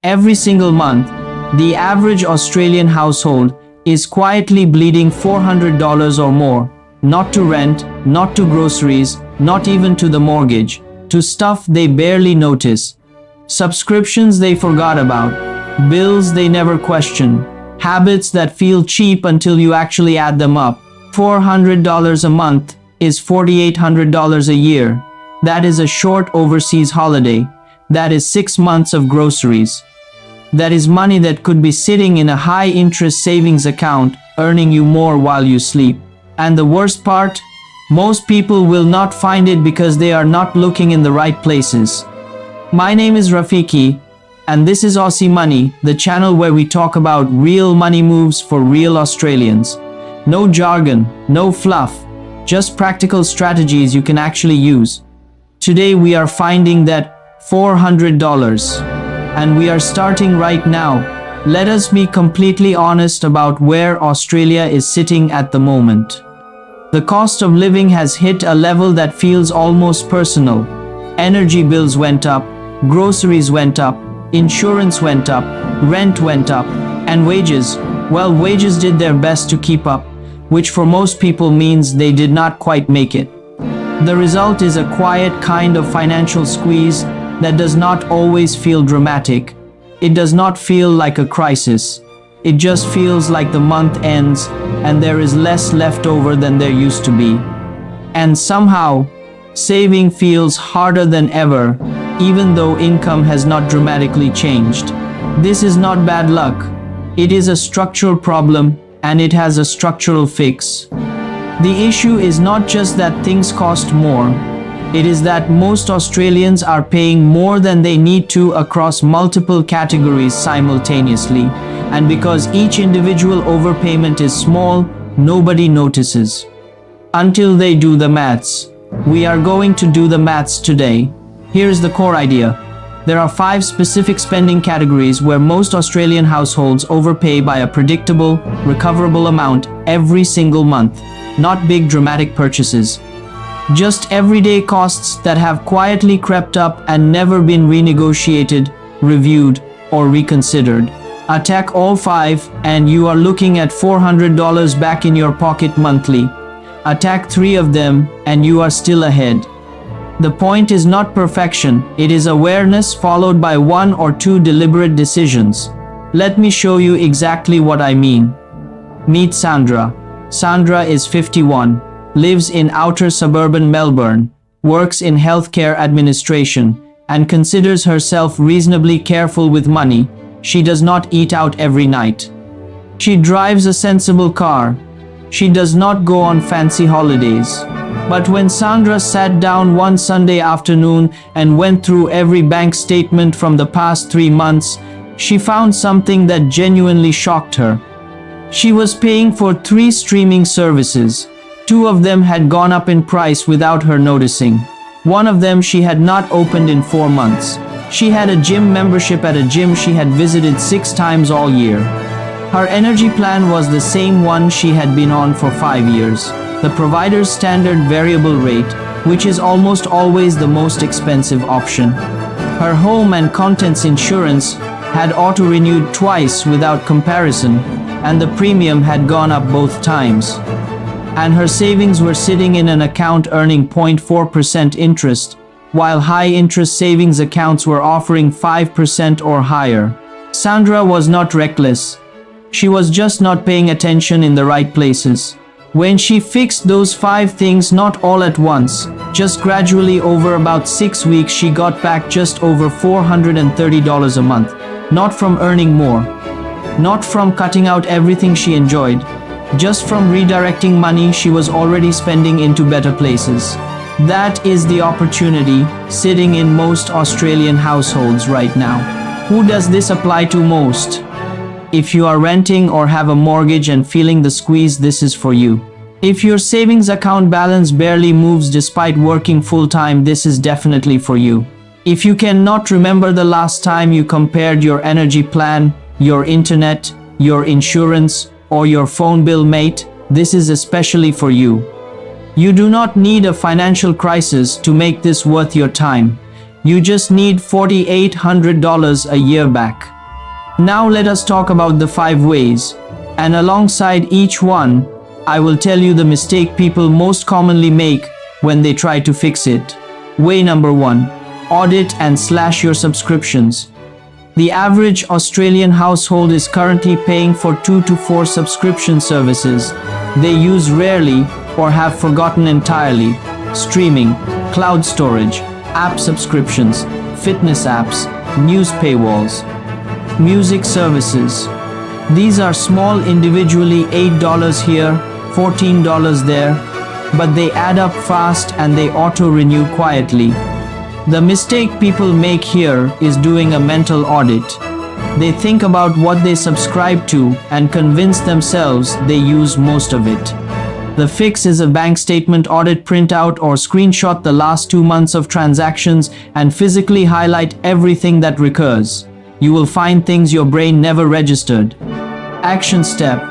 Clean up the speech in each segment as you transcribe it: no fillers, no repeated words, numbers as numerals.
Every single month, the average Australian household is quietly bleeding $400 or more, not to rent, not to groceries, not even to the mortgage, to stuff they barely notice, subscriptions they forgot about, bills they never question, habits that feel cheap until you actually add them up. $400 a month is $4,800 a year. That is a short overseas holiday. That is 6 months of groceries. That is money that could be sitting in a high-interest savings account, earning you more while you sleep. And the worst part? Most people will not find it because they are not looking in the right places. My name is Rafiki, and this is Aussie Money, the channel where we talk about real money moves for real Australians. No jargon, no fluff, just practical strategies you can actually use. Today we are finding that $400, and we are starting right now. Let us be completely honest about where Australia is sitting at the moment. The cost of living has hit a level that feels almost personal. Energy bills went up, groceries went up, insurance went up, rent went up, and wages, well, wages did their best to keep up, which for most people means they did not quite make it. The result is a quiet kind of financial squeeze that does not always feel dramatic. It does not feel like a crisis. It just feels like the month ends and there is less left over than there used to be. And somehow, saving feels harder than ever, even though income has not dramatically changed. This is not bad luck. It is a structural problem, and it has a structural fix. The issue is not just that things cost more. It is that most Australians are paying more than they need to across multiple categories simultaneously. And because each individual overpayment is small, nobody notices. Until they do the maths. We are going to do the maths today. Here's the core idea. There are 5 specific spending categories where most Australian households overpay by a predictable, recoverable amount every single month. Not big dramatic purchases. Just everyday costs that have quietly crept up and never been renegotiated, reviewed, or reconsidered. Attack all 5 and you are looking at $400 back in your pocket monthly. Attack 3 of them and you are still ahead. The point is not perfection, it is awareness followed by 1 or 2 deliberate decisions. Let me show you exactly what I mean. Meet Sandra. Sandra is 51, lives in outer suburban Melbourne, works in healthcare administration, and considers herself reasonably careful with money. She does not eat out every night. She drives a sensible car. She does not go on fancy holidays. But when Sandra sat down one Sunday afternoon and went through every bank statement from the past 3 months, she found something that genuinely shocked her. She was paying for 3 streaming services. 2 of them had gone up in price without her noticing. One of them she had not opened in 4 months. She had a gym membership at a gym she had visited 6 times all year. Her energy plan was the same one she had been on for 5 years. The provider's standard variable rate, which is almost always the most expensive option. Her home and contents insurance had auto-renewed twice without comparison, and the premium had gone up both times. And her savings were sitting in an account earning 0.4% interest, while high-interest savings accounts were offering 5% or higher. Sandra was not reckless. She was just not paying attention in the right places. When she fixed those 5 things, not all at once, just gradually over about 6 weeks, she got back just over $430 a month. Not from earning more. Not from cutting out everything she enjoyed. Just from redirecting money she was already spending into better places. That is the opportunity sitting in most Australian households right now. Who does this apply to most? If you are renting or have a mortgage and feeling the squeeze, this is for you. If your savings account balance barely moves despite working full-time, this is definitely for you. If you cannot remember the last time you compared your energy plan, your internet, your insurance, or your phone bill, mate, this is especially for you. You do not need a financial crisis to make this worth your time. You just need $4,800 a year back. Now let us talk about the 5 ways, and alongside each one, I will tell you the mistake people most commonly make when they try to fix it. Way number 1. Audit and slash your subscriptions. The average Australian household is currently paying for 2 to 4 subscription services they use rarely or have forgotten entirely: streaming, cloud storage, app subscriptions, fitness apps, news paywalls, music services. These are small individually, $8 here, $14 there, but they add up fast and they auto-renew quietly. The mistake people make here is doing a mental audit. They think about what they subscribe to and convince themselves they use most of it. The fix is a bank statement audit printout or screenshot the last 2 months of transactions and physically highlight everything that recurs. You will find things your brain never registered. Action step: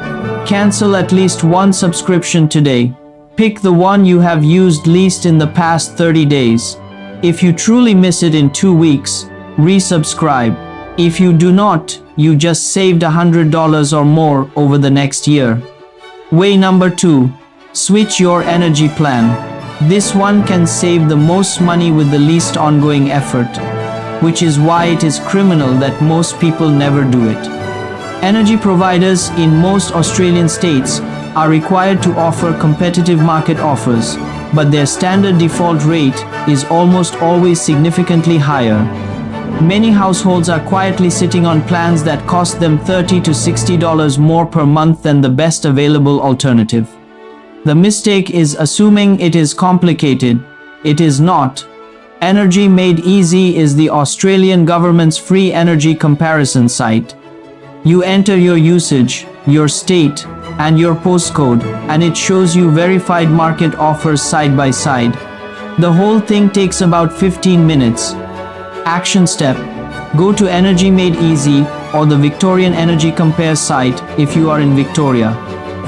cancel at least one subscription today. Pick the one you have used least in the past 30 days. If you truly miss it in 2 weeks, resubscribe. If you do not, you just saved $100 or more over the next year. Way number 2. Switch your energy plan. This one can save the most money with the least ongoing effort, which is why it is criminal that most people never do it. Energy providers in most Australian states are required to offer competitive market offers, but their standard default rate is almost always significantly higher. Many households are quietly sitting on plans that cost them $30 to $60 more per month than the best available alternative. The mistake is assuming it is complicated. It is not. Energy Made Easy is the Australian government's free energy comparison site. You enter your usage, your state, and your postcode, and it shows you verified market offers side by side. The whole thing takes about 15 minutes. Action step: go to Energy Made Easy or the Victorian Energy Compare site if you are in Victoria.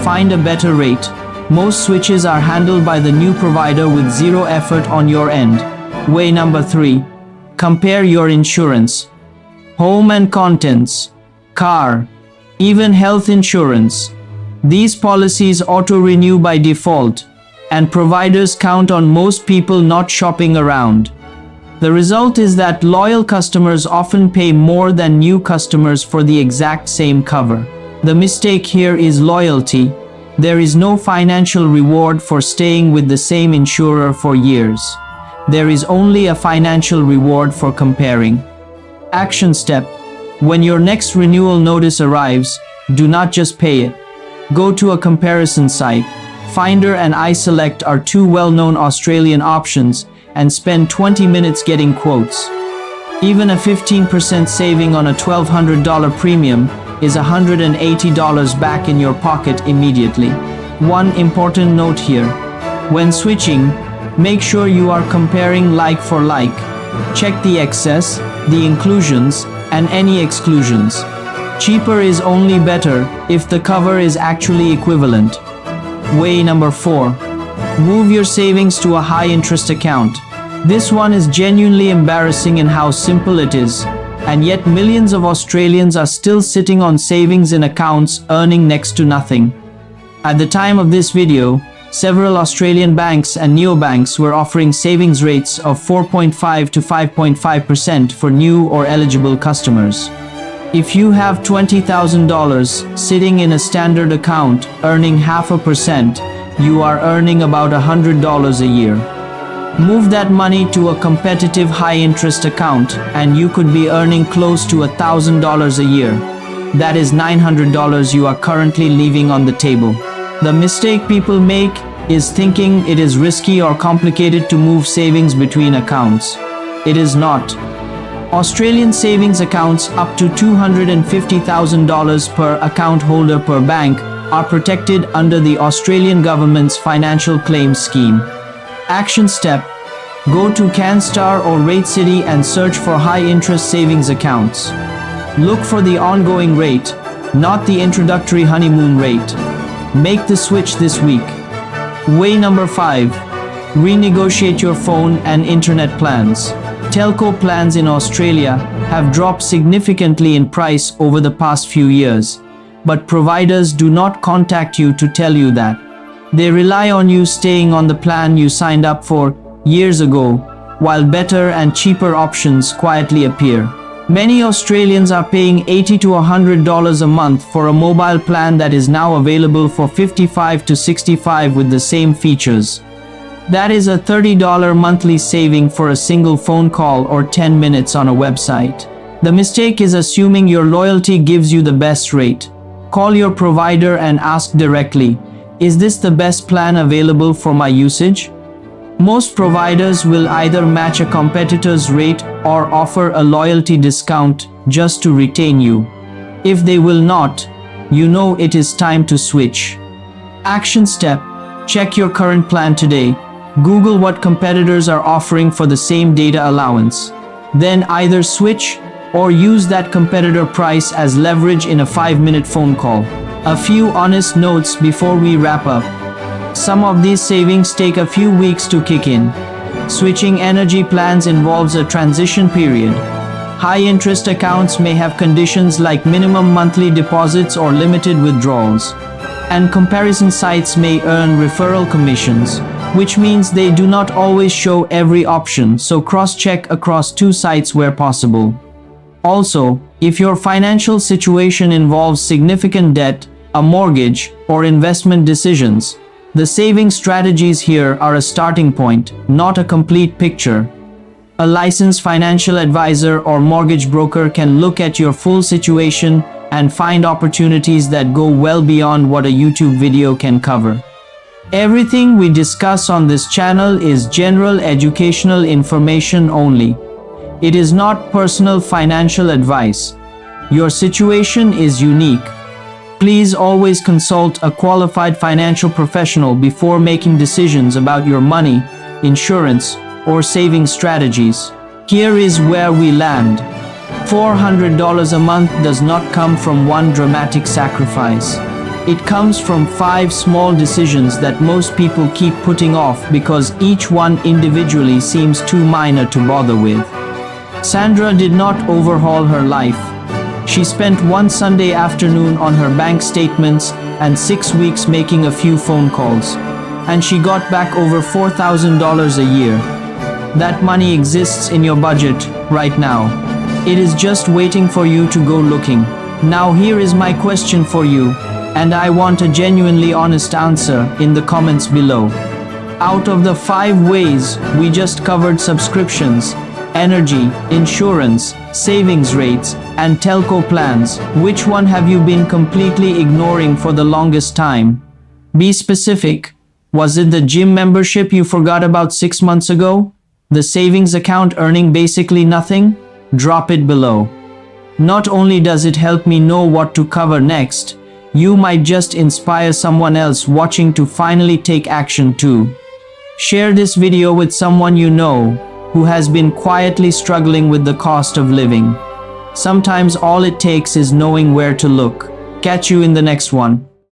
Find a better rate. Most switches are handled by the new provider with zero effort on your end. Way number 3. Compare your insurance. Home and contents, car, even health insurance. These policies auto-renew by default, and providers count on most people not shopping around. The result is that loyal customers often pay more than new customers for the exact same cover. The mistake here is loyalty. There is no financial reward for staying with the same insurer for years. There is only a financial reward for comparing. Action step: when your next renewal notice arrives, do not just pay it. Go to a comparison site. Finder and iSelect are 2 well-known Australian options, and spend 20 minutes getting quotes. Even a 15% saving on a $1,200 premium is $180 back in your pocket immediately. One important note here: when switching, make sure you are comparing like for like. Check the excess, the inclusions, and any exclusions. Cheaper is only better if the cover is actually equivalent. Way number 4. Move your savings to a high-interest account. This one is genuinely embarrassing in how simple it is, and yet millions of Australians are still sitting on savings in accounts earning next to nothing. At the time of this video, several Australian banks and neobanks were offering savings rates of 4.5 to 5.5% for new or eligible customers. If you have $20,000 sitting in a standard account earning 0.5%, you are earning about $100 a year. Move that money to a competitive high-interest account and you could be earning close to $1,000 a year. That is $900 you are currently leaving on the table. The mistake people make is thinking it is risky or complicated to move savings between accounts. It is not. Australian savings accounts up to $250,000 per account holder per bank are protected under the Australian government's financial claims scheme. Action step: go to CanStar or Rate City and search for high-interest savings accounts. Look for the ongoing rate, not the introductory honeymoon rate. Make the switch this week. Way number 5. Renegotiate your phone and internet plans. Telco plans in Australia have dropped significantly in price over the past few years, but providers do not contact you to tell you that. They rely on you staying on the plan you signed up for years ago, while better and cheaper options quietly appear. Many Australians are paying $80 to $100 a month for a mobile plan that is now available for $55 to $65 with the same features. That is a $30 monthly saving for a single phone call or 10 minutes on a website. The mistake is assuming your loyalty gives you the best rate. Call your provider and ask directly, is this the best plan available for my usage? Most providers will either match a competitor's rate or offer a loyalty discount just to retain you. If they will not, you know it is time to switch. Action step: check your current plan today. Google what competitors are offering for the same data allowance. Then either switch or use that competitor price as leverage in a 5-minute phone call. A few honest notes before we wrap up. Some of these savings take a few weeks to kick in. Switching energy plans involves a transition period. High-interest accounts may have conditions like minimum monthly deposits or limited withdrawals. And comparison sites may earn referral commissions, which means they do not always show every option, so cross-check across 2 sites where possible. Also, if your financial situation involves significant debt, a mortgage, or investment decisions, the saving strategies here are a starting point, not a complete picture. A licensed financial advisor or mortgage broker can look at your full situation and find opportunities that go well beyond what a YouTube video can cover. Everything we discuss on this channel is general educational information only. It is not personal financial advice. Your situation is unique. Please always consult a qualified financial professional before making decisions about your money, insurance, or saving strategies. Here is where we land. $400 a month does not come from one dramatic sacrifice. It comes from 5 small decisions that most people keep putting off because each one individually seems too minor to bother with. Sandra did not overhaul her life. She spent one Sunday afternoon on her bank statements and 6 weeks making a few phone calls. And she got back over $4,000 a year. That money exists in your budget right now. It is just waiting for you to go looking. Now here is my question for you, and I want a genuinely honest answer in the comments below. Out of the 5 ways we just covered, subscriptions, energy, insurance, savings rates, and telco plans, which one have you been completely ignoring for the longest time? Be specific. Was it the gym membership you forgot about 6 months ago? The savings account earning basically nothing? Drop it below. Not only does it help me know what to cover next, you might just inspire someone else watching to finally take action too. Share this video with someone you know who has been quietly struggling with the cost of living. Sometimes all it takes is knowing where to look. Catch you in the next one.